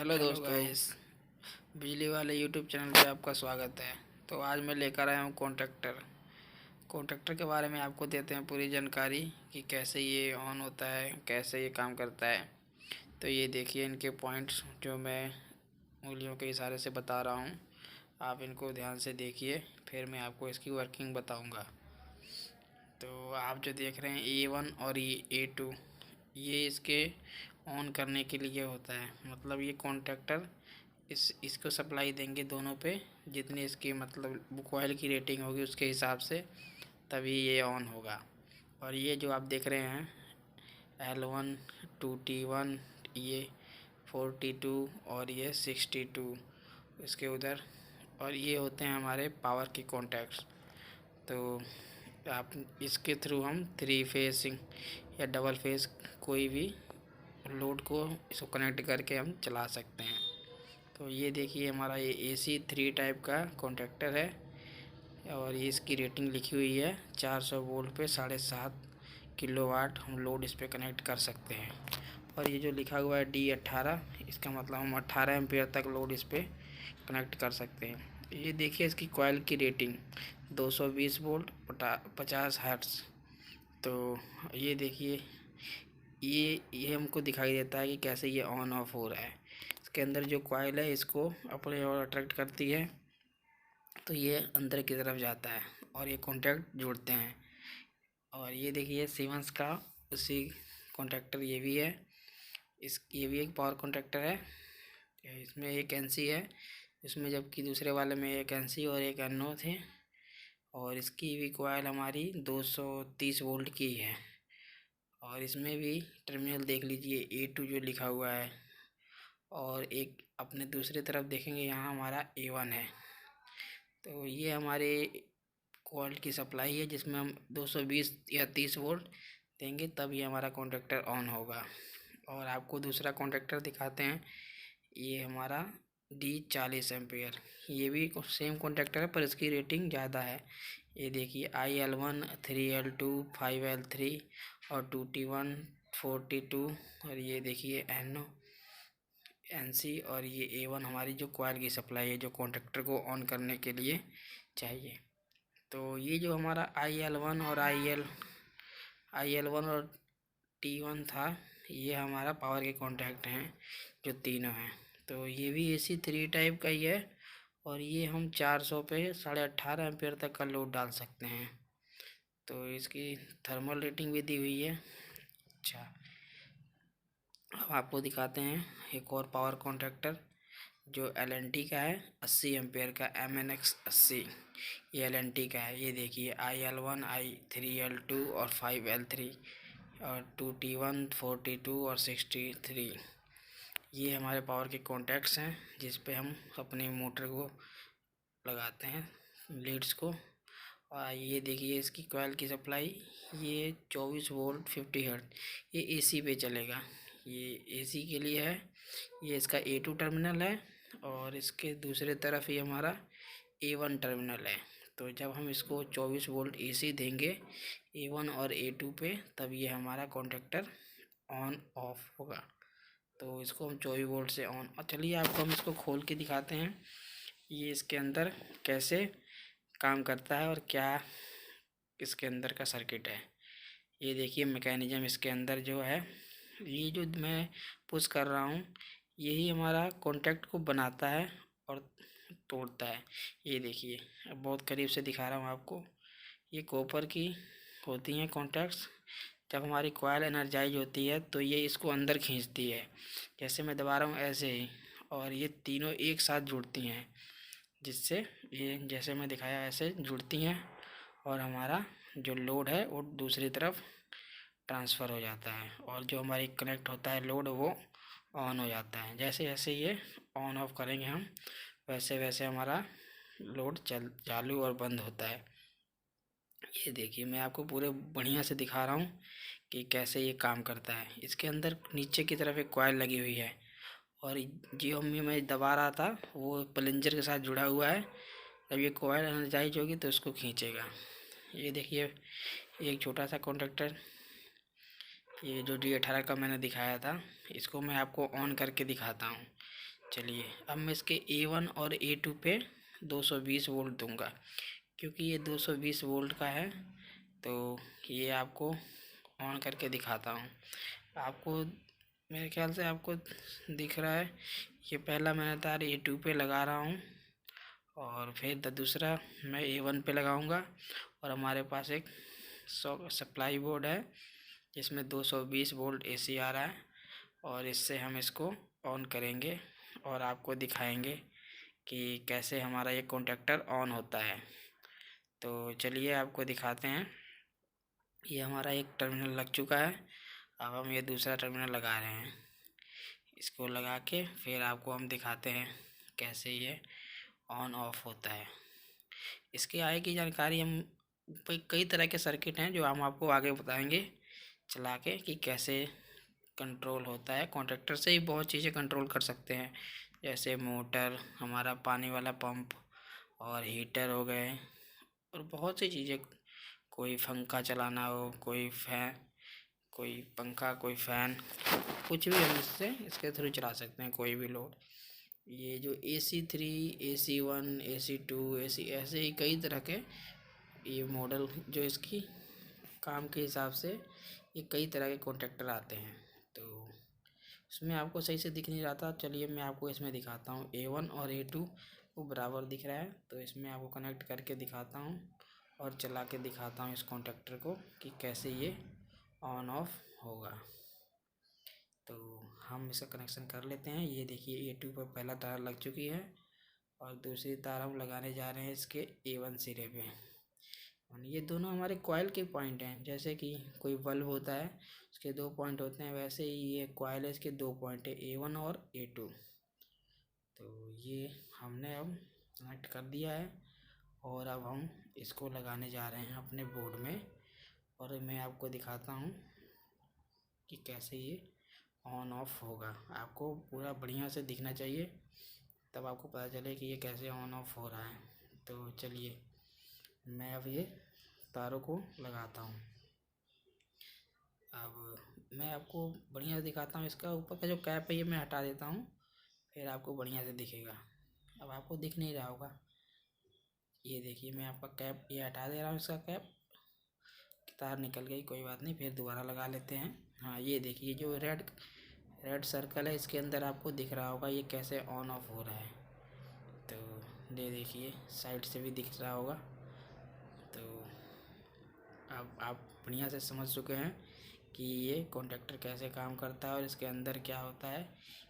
Hello दोस्तों, guys. बिजली वाले यूट्यूब चैनल पे आपका स्वागत है। तो आज मैं लेकर आया हूँ कॉन्ट्रैक्टर के बारे में आपको देते हैं पूरी जानकारी कि कैसे ये ऑन होता है, कैसे ये काम करता है। तो ये देखिए इनके पॉइंट्स जो मैं उंगलियों के इशारे से बता रहा हूँ, आप इनको ध्यान से देखिए, फिर मैं आपको इसकी वर्किंग बताऊँगा। तो आप जो देख रहे हैं A1 और A2, ये इसके ऑन करने के लिए होता है। मतलब ये कॉन्ट्रैक्टर इसको सप्लाई देंगे दोनों पे, जितनी इसकी मतलब कोयल की रेटिंग होगी उसके हिसाब से तभी ये ऑन होगा। और ये जो आप देख रहे हैं L1 2T1, ये 42 और ये 62 इसके उधर, और ये होते हैं हमारे पावर के कॉन्टैक्ट्स। तो आप इसके थ्रू हम थ्री फेसिंग या डबल फेस कोई भी लोड को इसको कनेक्ट करके हम चला सकते हैं। तो ये देखिए हमारा ये AC 3 टाइप का कॉन्ट्रैक्टर है, और ये इसकी रेटिंग लिखी हुई है 400 वोल्ट पे 7.5 किलोवाट हम लोड इस पर कनेक्ट कर सकते हैं। और ये जो लिखा हुआ है D18, इसका मतलब हम 18 एम्पियर तक लोड इस पर कनेक्ट कर सकते हैं। ये देखिए इसकी कॉइल की रेटिंग 220 वोल्ट 50 हर्ट्ज़। तो ये देखिए ये हमको दिखाई देता है कि कैसे ये ऑन ऑफ हो रहा है। इसके अंदर जो कॉइल है इसको अपने और अट्रैक्ट करती है, तो ये अंदर की तरफ जाता है और ये कॉन्टैक्ट जोड़ते हैं। और ये देखिए सीमेंस का उसी कॉन्ट्रैक्टर ये भी है। ये भी एक पावर कॉन्ट्रैक्टर है। इसमें एक NC है, इसमें जबकि दूसरे वाले में एक NC और एक NO थे। और इसकी भी कॉइल हमारी 230 वोल्ट की है। और इसमें भी टर्मिनल देख लीजिए A2 जो लिखा हुआ है, और एक अपने दूसरी तरफ देखेंगे यहाँ हमारा A1 है। तो ये हमारे कॉइल की सप्लाई है, जिसमें हम 220 या 30 वोल्ट देंगे तब ये हमारा कॉन्ट्रैक्टर ऑन होगा। और आपको दूसरा कॉन्ट्रैक्टर दिखाते हैं, ये हमारा D40 एम्पेयर। ये भी सेम कॉन्ट्रैक्टर है पर इसकी रेटिंग ज़्यादा है। ये देखिए IL1 3L2 5L3 और 2T1 42, और ये देखिए NC, और ये A1 हमारी जो कॉइल की सप्लाई है जो कॉन्ट्रैक्टर को ऑन करने के लिए चाहिए। तो ये जो हमारा IL1 और T1 था, ये हमारा पावर के कॉन्टैक्ट हैं जो तीनों हैं। तो ये भी AC 3 टाइप का ही है, और ये हम 400 पे 18.5 एम्पियर तक का लोड डाल सकते हैं। तो इसकी थर्मल रेटिंग भी दी हुई है। अच्छा, अब आपको दिखाते हैं एक और पावर कॉन्ट्रैक्टर जो LNT का है, 80 एम्पेयर का MNX 80। ये LNT का है। ये देखिए IL1 3L2 और 5L3 और 2T1 42 और 63। ये हमारे पावर के कॉन्टैक्ट्स हैं जिस पे हम अपनी मोटर को लगाते हैं, लीड्स को। और ये देखिए इसकी कॉइल की सप्लाई, ये 24 वोल्ट 50 हर्ट्ज, ये AC पे चलेगा। ये AC के लिए है। ये इसका A2 टर्मिनल है, और इसके दूसरे तरफ ये हमारा A1 टर्मिनल है। तो जब हम इसको 24 वोल्ट AC देंगे A1 और A2 पे, तब ये हमारा कॉन्ट्रैक्टर ऑन ऑफ होगा। तो इसको हम 24 वोल्ट से ऑन, और चलिए आपको हम इसको खोल के दिखाते हैं ये इसके अंदर कैसे काम करता है और क्या इसके अंदर का सर्किट है। ये देखिए मैकेनिज्म इसके अंदर जो है, ये जो मैं पुश कर रहा हूँ यही हमारा कॉन्टैक्ट को बनाता है और तोड़ता है। ये देखिए अब बहुत करीब से दिखा रहा हूँ आपको। ये कॉपर की होती हैं कॉन्टैक्ट्स। जब हमारी कॉइल एनर्जाइज होती है तो ये इसको अंदर खींचती है, जैसे मैं दबा रहा हूँ ऐसे ही, और ये तीनों एक साथ जुड़ती हैं, जिससे ये जैसे मैं दिखाया ऐसे जुड़ती हैं, और हमारा जो लोड है वो दूसरी तरफ ट्रांसफ़र हो जाता है, और जो हमारी कनेक्ट होता है लोड वो ऑन हो जाता है। जैसे जैसे ये ऑन ऑफ करेंगे हम, वैसे वैसे हमारा लोड चालू और बंद होता है। ये देखिए मैं आपको पूरे बढ़िया से दिखा रहा हूँ कि कैसे ये काम करता है। इसके अंदर नीचे की तरफ एक कॉइल लगी हुई है, और जो मैं दबा रहा था वो प्लंजर के साथ जुड़ा हुआ है। जब ये कॉइल एनर्जाइज होगी तो इसको खींचेगा। ये देखिए एक छोटा सा कॉन्ट्रैक्टर, ये जो D18 का मैंने दिखाया था, इसको मैं आपको ऑन करके दिखाता हूँ। चलिए अब मैं इसके A1 और A2 पे 220 वोल्ट दूंगा, क्योंकि ये 220 वोल्ट का है। तो ये आपको ऑन करके दिखाता हूँ। आपको मेरे ख्याल से आपको दिख रहा है, ये पहला मैंने तार A2 पे लगा रहा हूँ और फिर दूसरा मैं A1 पे लगाऊंगा। और हमारे पास एक सप्लाई बोर्ड है जिसमें 220 वोल्ट AC आ रहा है, और इससे हम इसको ऑन करेंगे और आपको दिखाएंगे कि कैसे हमारा ये कॉन्टैक्टर ऑन होता है। तो चलिए आपको दिखाते हैं। ये हमारा एक टर्मिनल लग चुका है, अब हम ये दूसरा टर्मिनल लगा रहे हैं। इसको लगा के फिर आपको हम दिखाते हैं कैसे ये ऑन ऑफ होता है। इसके आगे की जानकारी हम कई तरह के सर्किट हैं जो हम आपको आगे बताएंगे चला के कि कैसे कंट्रोल होता है। कॉन्ट्रैक्टर से ही बहुत चीज़ें कंट्रोल कर सकते हैं, जैसे मोटर, हमारा पानी वाला पंप और हीटर हो गए, और बहुत सी चीज़ें। कोई पंखा चलाना हो, कोई फैन, कोई पंखा, कोई फ़ैन, कुछ भी हम इसके थ्रू चला सकते हैं, कोई भी लोड। ये जो AC3, AC1, AC2, AC ऐसे ही कई तरह के ये मॉडल जो इसकी काम के हिसाब से ये कई तरह के कॉन्टैक्टर आते हैं। तो इसमें आपको सही से दिख नहीं रहा था, चलिए मैं आपको इसमें दिखाता हूँ। A1 और A2 वो बराबर दिख रहा है, तो इसमें आपको कनेक्ट करके दिखाता हूँ और चला के दिखाता हूँ इस कॉन्टैक्टर को कि कैसे ये ऑन ऑफ होगा। तो हम इसका कनेक्शन कर लेते हैं। ये देखिए A2 पर पहला तार लग चुकी है और दूसरी तार हम लगाने जा रहे हैं इसके A1 सिरे पे। और ये दोनों हमारे कॉइल के पॉइंट हैं, जैसे कि कोई बल्ब होता है उसके 2 पॉइंट होते हैं, वैसे ही ये कॉइल है, इसके 2 पॉइंट है, A1 और A2। तो ये हमने अब कनेक्ट कर दिया है और अब हम इसको लगाने जा रहे हैं अपने बोर्ड में, और मैं आपको दिखाता हूँ कि कैसे ये ऑन ऑफ होगा। आपको पूरा बढ़िया से दिखना चाहिए, तब आपको पता चले कि ये कैसे ऑन ऑफ हो रहा है। तो चलिए मैं अब ये तारों को लगाता हूँ। अब मैं आपको बढ़िया से दिखाता हूँ। इसका ऊपर का जो कैप है ये मैं हटा देता हूँ, फिर आपको बढ़िया से दिखेगा। अब आपको दिख नहीं रहा होगा, ये देखिए मैं आपका कैप ये हटा दे रहा हूँ। इसका कैप तार निकल गई, कोई बात नहीं, फिर दोबारा लगा लेते हैं। हाँ ये देखिए जो रेड सर्कल है इसके अंदर आपको दिख रहा होगा ये कैसे ऑन ऑफ हो रहा है। तो ये देखिए साइड से भी दिख रहा होगा। तो अब आप बढ़िया से समझ चुके हैं कि ये कॉन्टैक्टर कैसे काम करता है और इसके अंदर क्या होता है।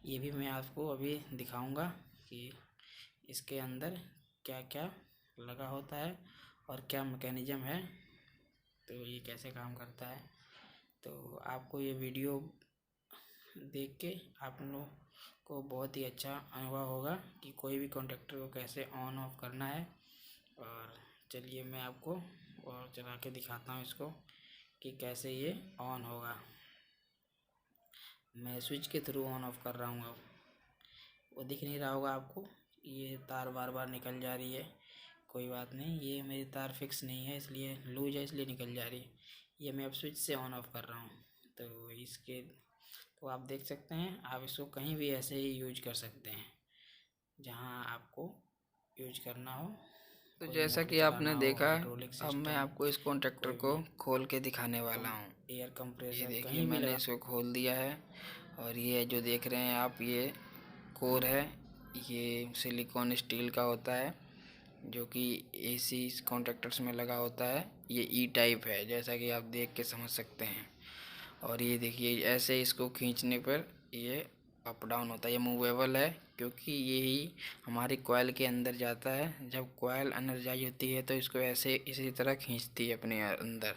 ये भी मैं आपको अभी दिखाऊंगा कि इसके अंदर क्या क्या लगा होता है और क्या मैकेनिज़्म है, तो ये कैसे काम करता है। तो आपको ये वीडियो देख के आप लोग को बहुत ही अच्छा अनुभव होगा कि कोई भी कॉन्टैक्टर को कैसे ऑन ऑफ करना है। और चलिए मैं आपको और चला के दिखाता हूँ इसको कि कैसे ये ऑन होगा। मैं स्विच के थ्रू ऑन ऑफ कर रहा हूँ। अब वो दिख नहीं रहा होगा आपको, ये तार बार बार निकल जा रही है, कोई बात नहीं, ये मेरी तार फिक्स नहीं है इसलिए लूज है, इसलिए निकल जा रही है। ये मैं अब स्विच से ऑन ऑफ कर रहा हूँ। तो इसके तो आप देख सकते हैं, आप इसको कहीं भी ऐसे ही यूज कर सकते हैं जहाँ आपको यूज करना हो। तो कोई जैसा मोटर कि आपने चलाना हो, देखा, हाइड्रोलिक अब मैं सिस्टम, आपको इस कॉन्ट्रैक्टर कोई को भी खोल के दिखाने वाला हूँ। एयर ये कंप्रेसर देखिए कहीं भी मैंने लगा। इसको खोल दिया है, और ये जो देख रहे हैं आप ये कोर है, ये सिलिकॉन स्टील का होता है जो कि AC कॉन्ट्रैक्टर्स में लगा होता है। ये E टाइप है जैसा कि आप देख के समझ सकते हैं। और ये देखिए ऐसे इसको खींचने पर ये अप डाउन होता है, ये मूवेबल है क्योंकि ये ही हमारी कॉइल के अंदर जाता है। जब कॉइल एनर्जाइज होती है तो इसको ऐसे इसी तरह खींचती है अपने अंदर,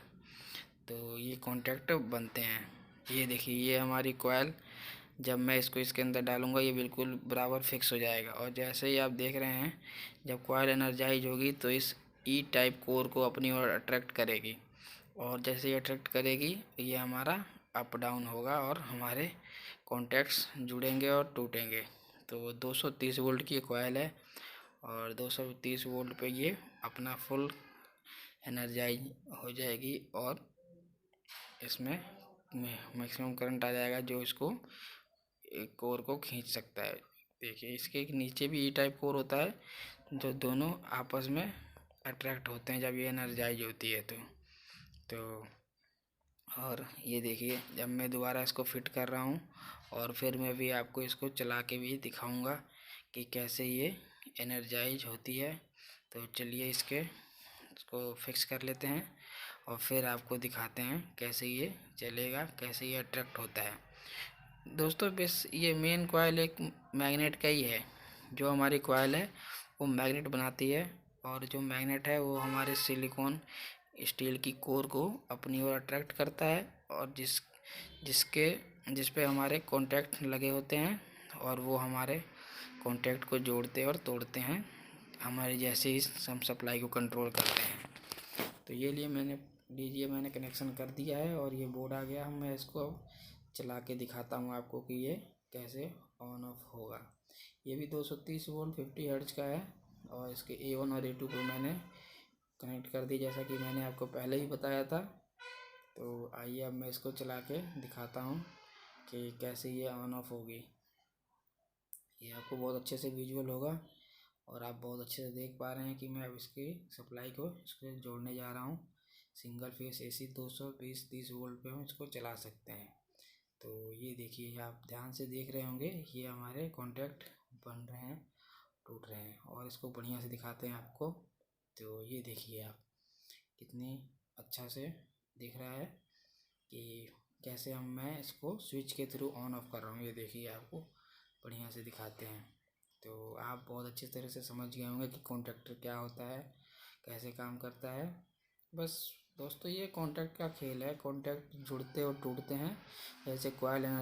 तो ये कॉन्टैक्ट बनते हैं। ये देखिए ये हमारी कॉइल, जब मैं इसको इसके अंदर डालूंगा ये बिल्कुल बराबर फिक्स हो जाएगा। और जैसे ही आप देख रहे हैं जब कॉइल एनर्जाइज होगी तो इस E टाइप कोर को अपनी ओर अट्रैक्ट करेगी, और जैसे ही अट्रैक्ट करेगी ये हमारा अप डाउन होगा और हमारे कॉन्टैक्ट्स जुड़ेंगे और टूटेंगे। तो 230 वोल्ट की कॉइल है और 230 वोल्ट पे ये अपना फुल एनर्जाइज हो जाएगी और इसमें मैक्सिमम करंट आ जाएगा जो इसको कोर को खींच सकता है। देखिए इसके नीचे भी ई टाइप कोर होता है, जो दोनों आपस में अट्रैक्ट होते हैं जब ये एनर्जाइज होती है तो और ये देखिए जब मैं दोबारा इसको फिट कर रहा हूँ और फिर मैं भी आपको इसको चला के भी दिखाऊंगा कि कैसे ये एनर्जाइज होती है। तो चलिए इसको फिक्स कर लेते हैं और फिर आपको दिखाते हैं कैसे ये चलेगा, कैसे ये अट्रैक्ट होता है। दोस्तों बस ये मेन कॉइल एक मैग्नेट का ही है। जो हमारी कॉइल है वो मैग्नेट बनाती है और जो मैग्नेट है वो हमारे सिलिकॉन स्टील की कोर को अपनी ओर अट्रैक्ट करता है और जिस पे हमारे कॉन्टैक्ट लगे होते हैं और वो हमारे कॉन्टैक्ट को जोड़ते और तोड़ते हैं, हमारे जैसे ही हम सप्लाई को कंट्रोल करते हैं। तो ये मैंने कनेक्शन कर दिया है और ये बोर्ड आ गया। मैं इसको चला के दिखाता हूँ आपको कि ये कैसे ऑन ऑफ होगा। ये भी 230 वोल्ट 50 हर्ट्ज का है और इसके A1 और A2 को मैंने कनेक्ट कर दी जैसा कि मैंने आपको पहले ही बताया था। तो आइए अब मैं इसको चला के दिखाता हूँ कि कैसे ये ऑन ऑफ होगी। ये आपको बहुत अच्छे से विजुअल होगा और आप बहुत अच्छे से देख पा रहे हैं कि मैं अब इसकी सप्लाई को इसको जोड़ने जा रहा हूँ। सिंगल फेस AC 220-30 वोल्ट पे हम इसको चला सकते हैं। तो ये देखिए, आप ध्यान से देख रहे होंगे, ये हमारे कॉन्टैक्ट बन रहे हैं, टूट रहे हैं और इसको बढ़िया से दिखाते हैं आपको। तो ये देखिए आप कितनी अच्छा से दिख रहा है कि कैसे मैं इसको स्विच के थ्रू ऑन ऑफ कर रहा हूँ। ये देखिए आपको बढ़िया से दिखाते हैं। तो आप बहुत अच्छी तरह से समझ गए होंगे कि कॉन्टैक्टर क्या होता है, कैसे काम करता है। बस दोस्तों ये कॉन्टैक्ट का खेल है, कॉन्टैक्ट जुड़ते और टूटते हैं जैसे कॉइल एनर्जी